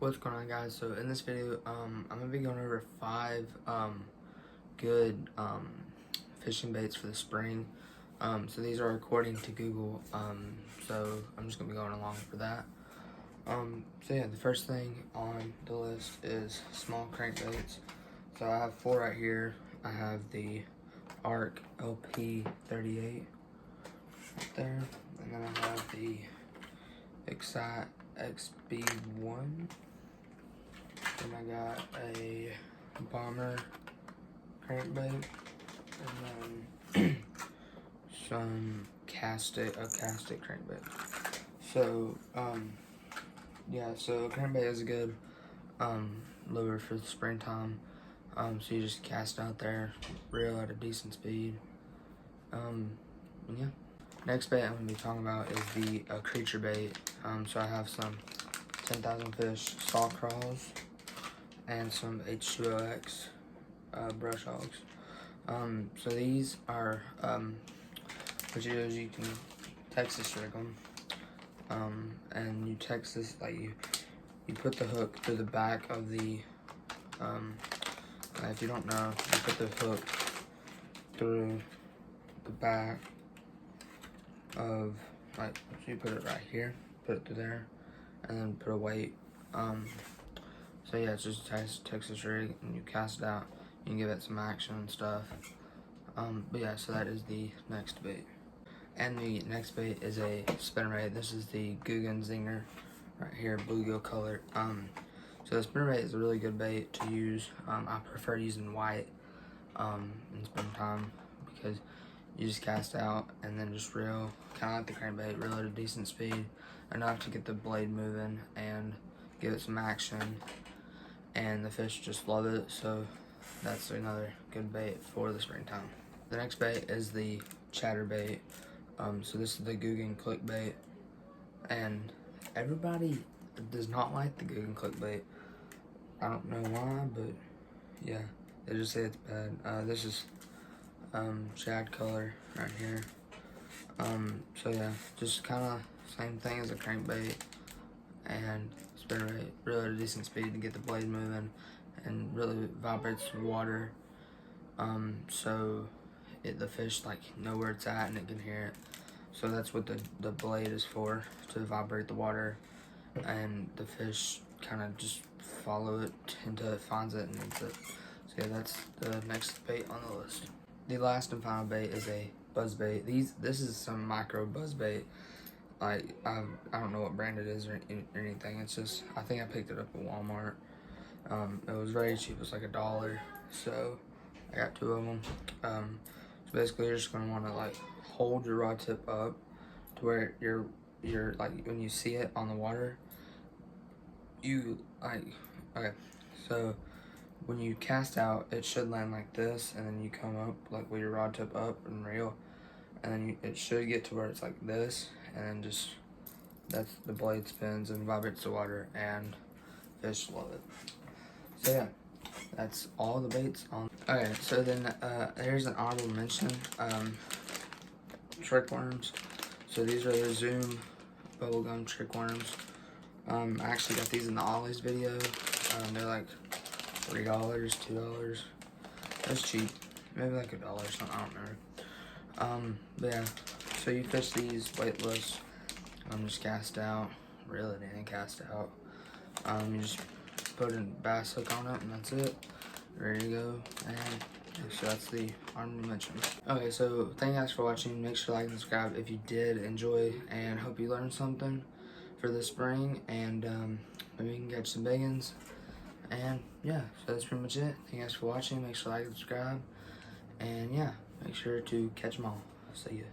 What's going on, guys? So in this video, I'm gonna be going over 5 good fishing baits for the spring. So these are according to Google. So I'm just gonna be going along for that. So yeah, the first thing on the list is small crankbaits. So I have 4 right here. I have the Arc LP38 right there, and then I have the Excite XB1. Then I got a Bomber crankbait, and then some castic crankbait. So yeah, so a crankbait is a good lure for the springtime. So you just cast out there, reel at a decent speed. Yeah. Next bait I'm gonna be talking about is the creature bait. So I have some 10,000 fish saw crawls and some H2OX brush hogs. So these are what you do is you can Texas rig them, and you Texas, like you put the hook through the back of the if you don't know, you put the hook through the back of, like, so you put it right here, put it through there, and then put a weight. So yeah, it's just a Texas rig, and you cast it out. You can give it some action and stuff. But yeah, so that is the next bait. And the next bait is a spinnerbait. This is the Googan Zinger right here, bluegill color. So the spinnerbait is a really good bait to use. I prefer using white in springtime because you just cast out and then just reel, kind of like the crankbait, reel at a decent speed, enough to get the blade moving and give it some action, and the fish just love it. So that's another good bait for the springtime. The next bait is the chatterbait. So this is the Googan clickbait, and everybody does not like the Googan clickbait. I don't know why, but yeah, they just say it's bad. This is shad color right here. So yeah, just kind of same thing as a crankbait and spinnerbait, really at a decent speed to get the blade moving and really vibrates the water. So the fish like know where it's at and it can hear it. So that's what the blade is for, to vibrate the water, and the fish kind of just follow it until it finds it and eats it. So yeah, that's the next bait on the list. The last and final bait is a buzz bait. This is some micro buzz bait. Like I don't know what brand it is or anything. It's just, I think I picked it up at Walmart. It was very cheap. It was like $1. So I got 2 of them. So basically, you're just gonna want to like hold your rod tip up to where you're like, when you see it on the water, you like, okay, so when you cast out, it should land like this, and then you come up like with your rod tip up and reel, and then it should get to where it's like this, and then just, that's the blade spins and vibrates the water, and fish love it. So yeah, that's all the baits on. Okay, so then here's an honorable mention, trick worms. So these are the Zoom bubblegum trick worms. I actually got these in the Ollie's video. They're like $3, $2. That's cheap. Maybe like $1 or something, I don't remember. But yeah, so you fish these weightless. Just cast out, reel it in and cast out. You just put a bass hook on it and that's it. Ready to go. And so that's the honorable mention. Okay, so thank you guys for watching. Make sure to like and subscribe if you did enjoy, and hope you learned something for the spring, and maybe you can catch some big ones. And yeah, so that's pretty much it. Thank you guys for watching. Make sure to like and subscribe, and yeah, make sure to catch them all. See ya.